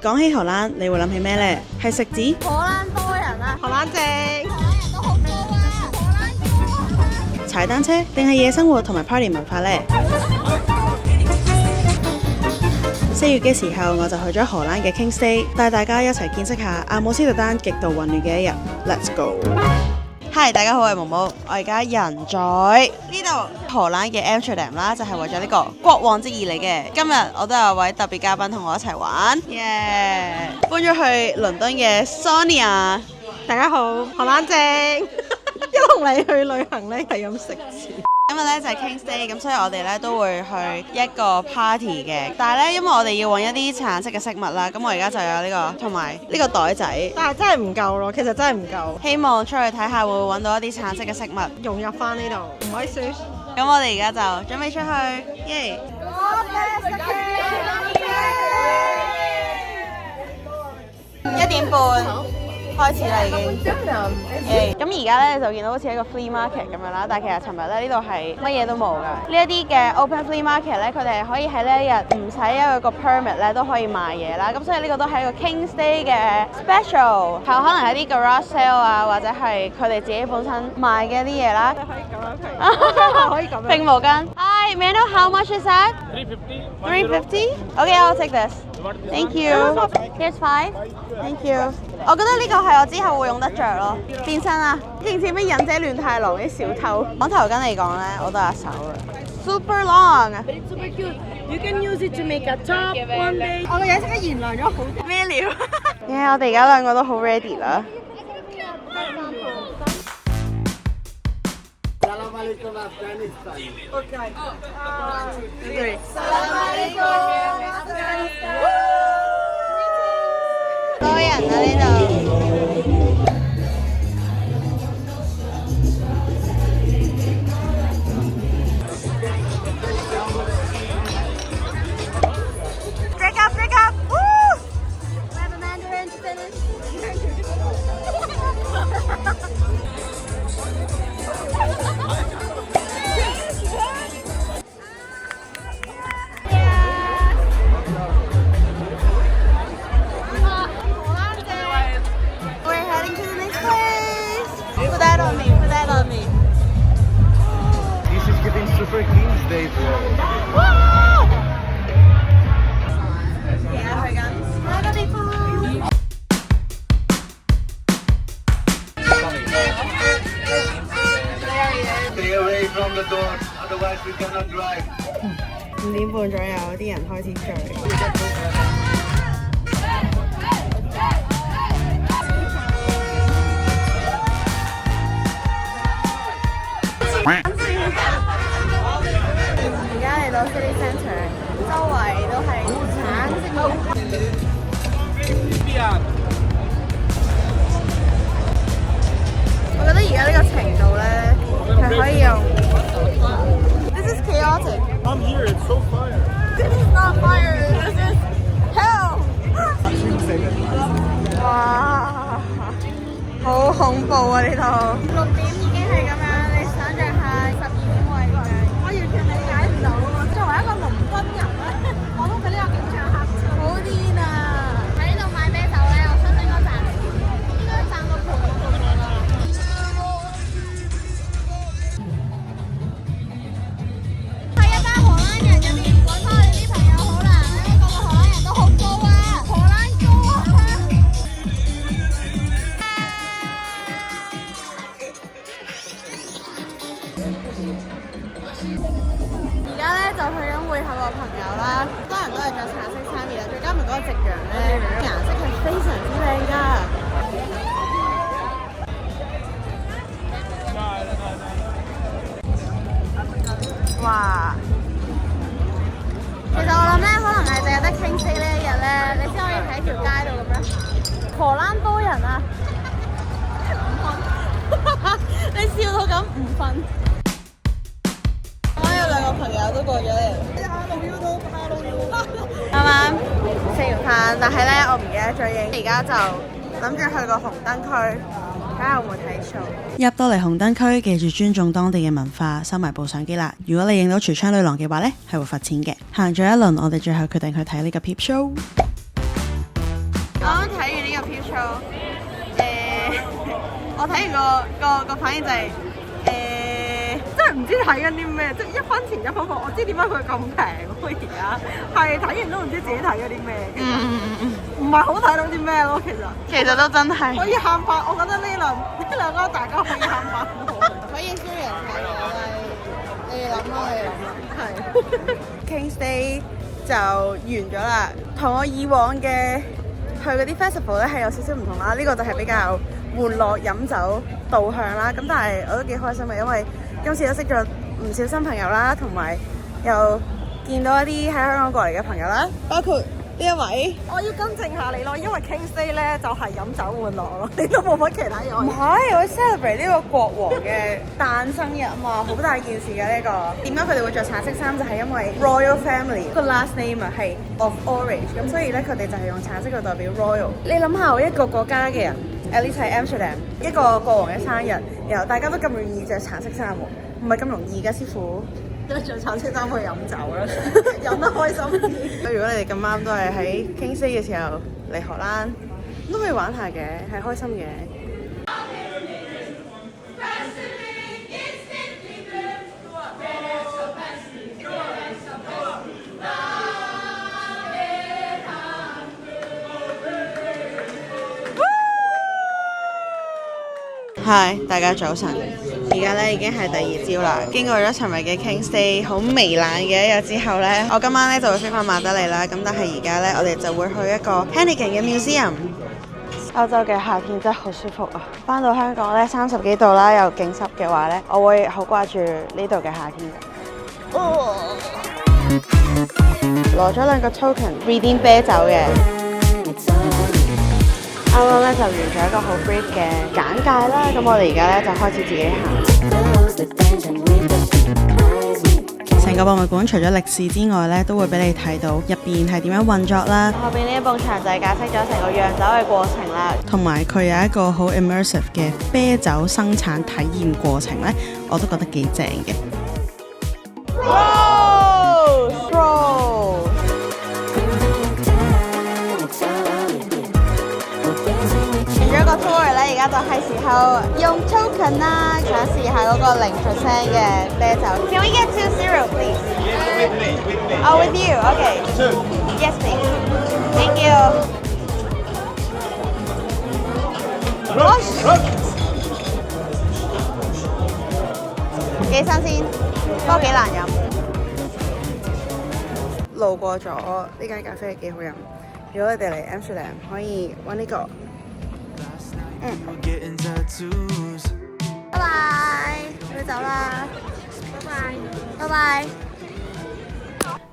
講起荷蘭，你會諗起咩呢？係食字、荷蘭多人啊，荷蘭正，荷蘭人都好高啊，荷蘭高。踩單車，定係夜生活同埋 party 文化呢？4月嘅時候，我就去咗荷蘭嘅 Kingstay， 帶大家一齊見識下阿姆斯特丹極度混亂嘅一日。Let's go！ Hi， 大家好，我係毛毛，我而家人在呢度荷蘭嘅 Amsterdam 啦，就係為咗呢個國王節而嚟嘅。今日我都有位特別嘉賓同我一齊玩，耶！搬咗去倫敦嘅 Sonia， 大家好，荷蘭正，一同你去旅行咧係咁食字。今日咧就係 Kingstay， 咁所以我哋咧都會去一個 party 嘅。但係咧，因為我哋要揾一啲橙色嘅飾物啦，咁我而家就有呢個同埋呢個袋仔。但係真係唔夠咯，其實真係唔夠。希望出去睇下會唔會揾到一啲橙色嘅飾物，融入翻呢度，唔可以輸。咁我哋而家就準備出去，耶！1點半。開始啦已經，咁而家咧就見到好似一個 flea market 咁樣啦，但係其實尋日咧呢度係乜嘢都冇㗎。呢一啲嘅 open flea market 咧，佢哋係可以喺呢一日唔使有一個 permit 咧都可以賣嘢啦。咁所以呢個都係一個 Kingstay 嘅 special， 係可能係啲 garage sale 啊，或者係佢哋自己本身賣嘅一啲嘢啦。可以咁樣可以咁樣。拼毛巾。Hi, may I know how much is that? 350. Okay, I'll take this. Thank you. Here's 5. Thank you. 我覺得呢個係我之後會用得着咯。變身啊！似唔似咩忍者亂太郎啲小偷？講頭巾嚟講咧，我都有一手嘅。Super long. Super cute. You can use it to make a top one day. 我個樣即刻燃亮咗好多。咩料？我哋而家兩個都好 ready 啦。多人啊呢度。Break up, break up! Woo! We have a Mandarin to finish. 5點半左右，啲人開始聚。而家嚟到 City Centre， 周圍都係橙色。我覺得而家呢個程度咧，係可以用。This is chaotic. I'm here, it's so fire. This is not fire. This is hell. 哇，好恐怖啊呢度。6點已經係咁樣，你想象下12點會係點樣？我完全理解唔到。作為一個倫敦人咧，我都俾呢個景象嚇到。好癲啊！喺呢度買啤酒咧，我相信應該賺錢，應該賺到盤咁樣啦。喺一班荷蘭人入面揾翻我哋啲朋友好難啊！個個荷蘭人都好高啊，荷蘭高啊！而家咧就去緊會合個朋友啦，好多人都係着橙色衫嘅，再加埋嗰個夕陽咧，顏色係非常之靚㗎。哇！其實我諗咧，可能係淨係得 Kingstay 呢一日咧，你先可以喺條街度咁樣。荷蘭多人啊！你笑到咁唔瞓。我有兩個朋友都過咗嚟。啱啱食完飯，但係咧我唔記得咗影，而家就諗住去個紅燈區。睇下會唔會睇 show。入到嚟紅燈區，記住尊重當地嘅文化，收埋部相機啦。如果你影到櫥窗女郎嘅話呢，係會罰錢嘅。行咗一輪，我哋最後決定去睇呢個 peep show。個 Peep Show，我睇完個反應就係真係唔知睇緊啲咩，即係1分錢1分貨。我知點解佢咁平咯，而家係睇完都唔知自己睇咗啲咩。唔係好睇到啲咩咯，其實都真係可以慳翻。我覺得呢兩個大家可以慳翻。可以 experience 睇我啦，你哋諗啦，係 King's Day 就完咗啦，同我以往嘅去嗰啲 festival 咧係有少少唔同啦。呢個就係比較玩樂飲酒導向啦，咁但係我都幾開心嘅，因為今次都識咗唔少新朋友啦，同埋又見到一啲喺香港過嚟嘅朋友啦，包括呢一位。我要更正下你咯，因為 King's Day 咧就係飲酒玩樂咯，你都冇乜其他嘢。唔係，我 celebrate 呢個國王嘅誕生日啊嘛，好大件事嘅呢個。點解佢哋會着橙色衫？就係因為 Royal Family 個 last name 啊係 of Orange，咁所以咧佢哋就係用橙色去代表 Royal。你諗下，我一個國家嘅人 ，at least 係 Amsterdam 一個國王嘅生日，然後大家都咁容易着橙色衫喎，唔係咁容易㗎，師傅。着橙色衫去飲酒啦，飲得開心啲。如果你哋咁啱都係喺 King's Day 嘅時候嚟荷蘭，都可以玩下嘅，係開心嘅。Hi， 大家早晨。而家咧已經係第2朝啦，經過咗尋日嘅 King's Day 好糜爛嘅一日之後咧，我今晚咧就會飛翻馬德里啦。咁但係而家咧，我哋就會去一個 Heineken 嘅 museum。歐洲嘅夏天真係好舒服啊！翻到香港咧30幾度啦，又勁濕嘅話咧，我會好掛住呢度嘅夏天嘅。攞咗2個 token redeem 啤酒嘅。啱啱咧就完咗一個好 brief 嘅簡介啦，咁我哋而家咧就開始自己行。成個博物館除咗歷史之外咧，都會俾你睇到入邊係點樣運作啦。後邊呢一埲牆就係解釋咗成個釀酒嘅過程啦，同埋佢有一個好 immersive 嘅啤酒生產體驗過程咧，我都覺得幾正嘅。個 tour 咧，而家就係時候用 token 啦，想試下嗰個0% 嘅啤酒。Can we get 2-0 please? Oh, with you, okay. Yes, please. Thank you. 幾新鮮，不過幾難飲。路過咗呢間咖啡幾好飲，如果你哋嚟 Amsterdam 可以揾呢個。拜拜，要走啦，拜拜。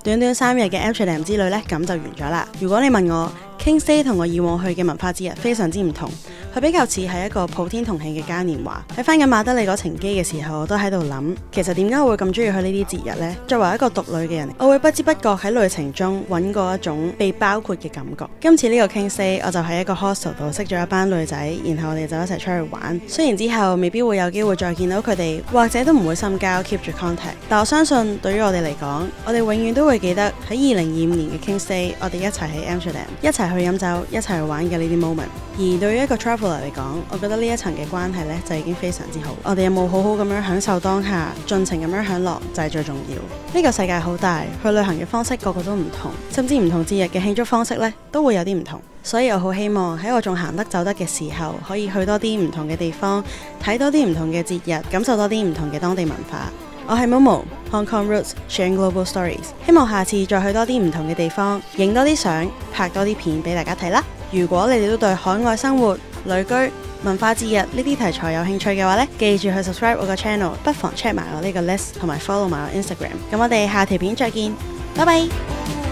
短短3日嘅 Amsterdam 之旅呢，咁就完咗啦。如果你問我 King's Day 同我以往去嘅文化節日非常之唔同，佢比較似係一個普天同慶嘅嘉年華。喺翻緊馬德里嗰程機嘅時候，我都喺度諗，其實點解我會咁中意去呢啲節日呢？作為一個獨女嘅人，我會不知不覺喺旅程中揾過一種被包括嘅感覺。今次呢個 King's Day，我就喺一個 hostel 度識咗一班女仔，然後我哋就一齊出去玩。雖然之後未必會有機會再見到佢哋，或者都唔會深交 keep 住 contact，但我相信對於我哋嚟講，我哋永遠都會記得喺2025年嘅 King's Day，我哋一齊喺 Amsterdam 一齊去飲酒、一齊去玩嘅呢啲 moment。而對於一個 traveler 嚟講，我覺得呢一層嘅關係呢，就已經非常之好。我哋有冇好好咁樣享受當下，盡情咁樣享樂就係最重要。呢個世界好大，去旅行嘅方式個個都唔同，甚至唔同節日嘅慶祝方式呢，都會有啲唔同。所以我好希望喺我仲行得走得嘅時候，可以去多啲唔同嘅地方，睇多啲唔同嘅節日，感受多啲唔同嘅當地文化。我係 Momo Hong Kong Roots Sharing Global Stories， 希望下次再去多啲唔同嘅地方，影多啲相，拍多啲片俾大家睇啦。如果你哋都對海外生活、旅居、文化節日呢啲題材有興趣嘅話呢，記住去 subscribe 我個 channel， 不妨 check 埋我呢個 list 同埋 follow 埋我 Instagram。咁我哋下條片再見，拜拜。